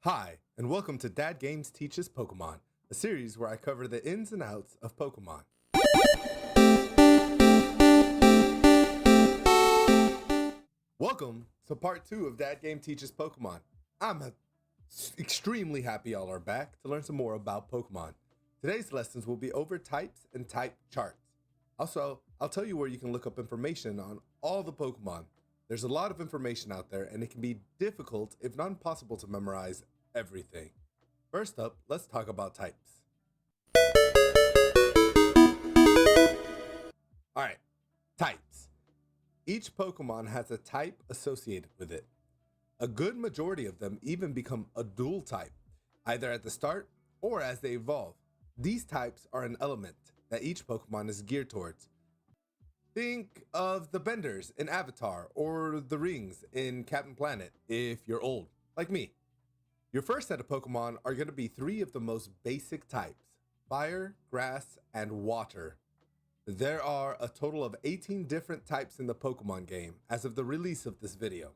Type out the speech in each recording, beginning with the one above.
Hi, and welcome to Dadgames Teaches Pokemon, a series where I cover the ins and outs of Pokemon. Welcome to part 2 of Dadgame Teaches Pokemon. I'm extremely happy y'all are back to learn some more about Pokemon. Today's lessons will be over types and type charts. Also, I'll tell you where you can look up information on all the Pokemon. There's a lot of information out there, and it can be difficult, if not impossible, to memorize everything. First up, let's talk about types. Alright, types. Each Pokemon has a type associated with it. A good majority of them even become a dual type, either at the start or as they evolve. These types are an element that each Pokemon is geared towards. Think of the benders in Avatar or the rings in Captain Planet if you're old, like me. Your first set of Pokemon are going to be 3 of the most basic types: fire, grass, and water. There are a total of 18 different types in the Pokemon game as of the release of this video.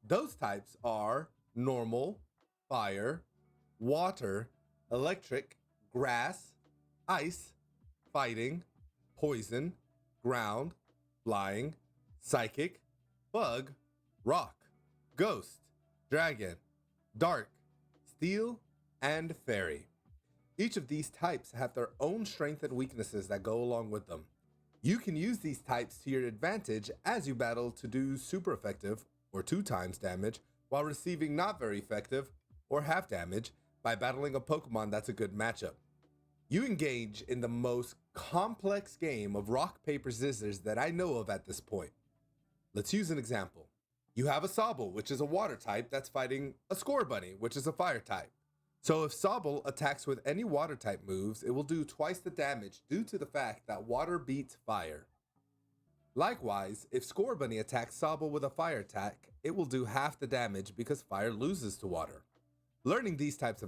Those types are normal, fire, water, electric, grass, ice, fighting, poison, ground, flying, psychic, bug, rock, ghost, dragon, dark, steel, and fairy. Each of these types have their own strengths and weaknesses that go along with them. You can use these types to your advantage as you battle to do super effective or 2 times damage while receiving not very effective or half damage by battling a Pokemon that's a good matchup. You engage in the most complex game of rock, paper, scissors that I know of at this point. Let's use an example. You have a Sobble, which is a water type that's fighting a Scorbunny, which is a fire type. So if Sobble attacks with any water type moves, it will do twice the damage due to the fact that water beats fire. Likewise, if Scorbunny attacks Sobble with a fire attack, it will do half the damage because fire loses to water. Learning these type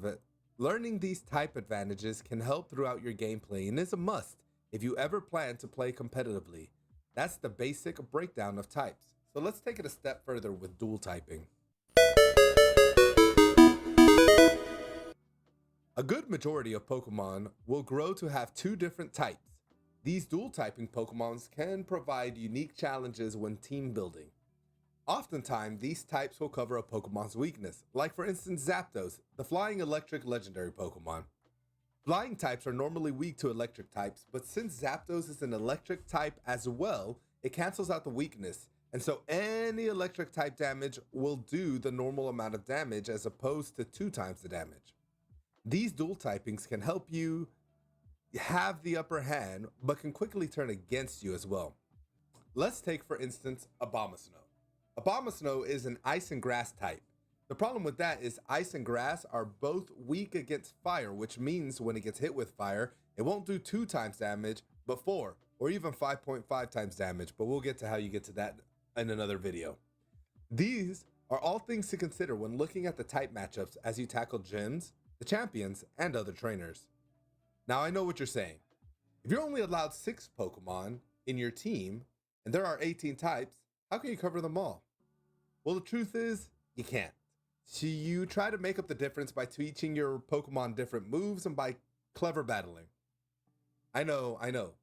advantages can help throughout your gameplay and is a must if you ever plan to play competitively. That's the basic breakdown of types. So let's take it a step further with dual typing. A good majority of Pokemon will grow to have 2 different types. These dual typing Pokemons can provide unique challenges when team building. Oftentimes, these types will cover a Pokemon's weakness, like for instance Zapdos, the flying electric legendary Pokemon. Flying types are normally weak to electric types, but since Zapdos is an electric type as well, it cancels out the weakness, and so any electric type damage will do the normal amount of damage as opposed to 2 times the damage. These dual typings can help you have the upper hand, but can quickly turn against you as well. Let's take for instance Abomasnow. Abomasnow is an ice and grass type. The problem with that is ice and grass are both weak against fire, which means when it gets hit with fire, it won't do 2 times damage, but 4 or even 5.5 times damage, but we'll get to how you get to that in another video. These are all things to consider when looking at the type matchups as you tackle gyms, the champions, and other trainers. Now I know what you're saying. If you're only allowed 6 Pokemon in your team, and there are 18 types, how can you cover them all? Well, the truth is, you can't. So you try to make up the difference by teaching your Pokemon different moves and by clever battling. I know,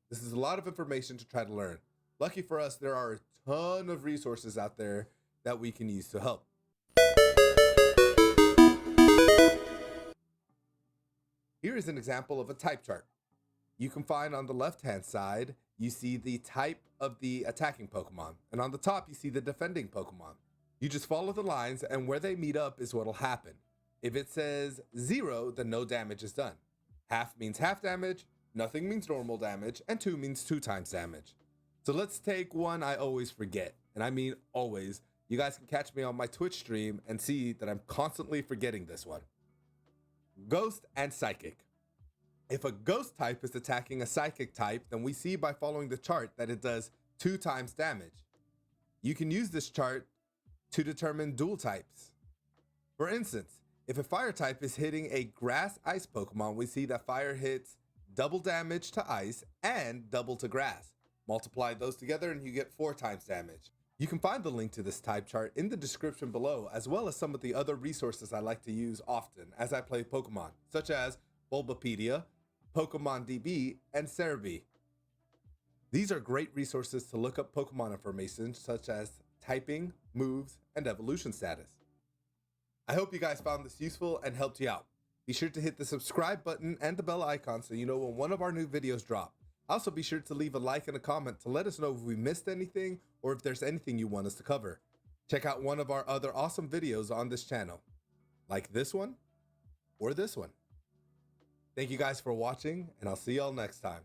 this is a lot of information to try to learn. Lucky for us, there are a ton of resources out there that we can use to help. Here is an example of a type chart. You can find on the left-hand side, you see the type of the attacking Pokemon, and on the top, you see the defending Pokemon. You just follow the lines, and where they meet up is what'll happen. If it says 0, then no damage is done. Half means half damage, nothing means normal damage, and 2 means 2 times damage. So let's take one I always forget, and I mean always. You guys can catch me on my Twitch stream and see that I'm constantly forgetting this one. Ghost and Psychic. If a Ghost type is attacking a Psychic type, then we see by following the chart that it does 2 times damage. You can use this chart to determine dual types. For instance, if a Fire type is hitting a Grass Ice Pokemon, we see that Fire hits double damage to Ice and double to Grass. Multiply those together and you get 4 times damage. You can find the link to this type chart in the description below, as well as some of the other resources I like to use often as I play Pokemon, such as Bulbapedia, Pokemon DB, and Cerebi. These are great resources to look up Pokemon information such as typing, moves, and evolution status. I hope you guys found this useful and helped you out. Be sure to hit the subscribe button and the bell icon so you know when one of our new videos drop. Also be sure to leave a like and a comment to let us know if we missed anything or if there's anything you want us to cover. Check out one of our other awesome videos on this channel, like this one or this one. Thank you guys for watching, and I'll see y'all next time.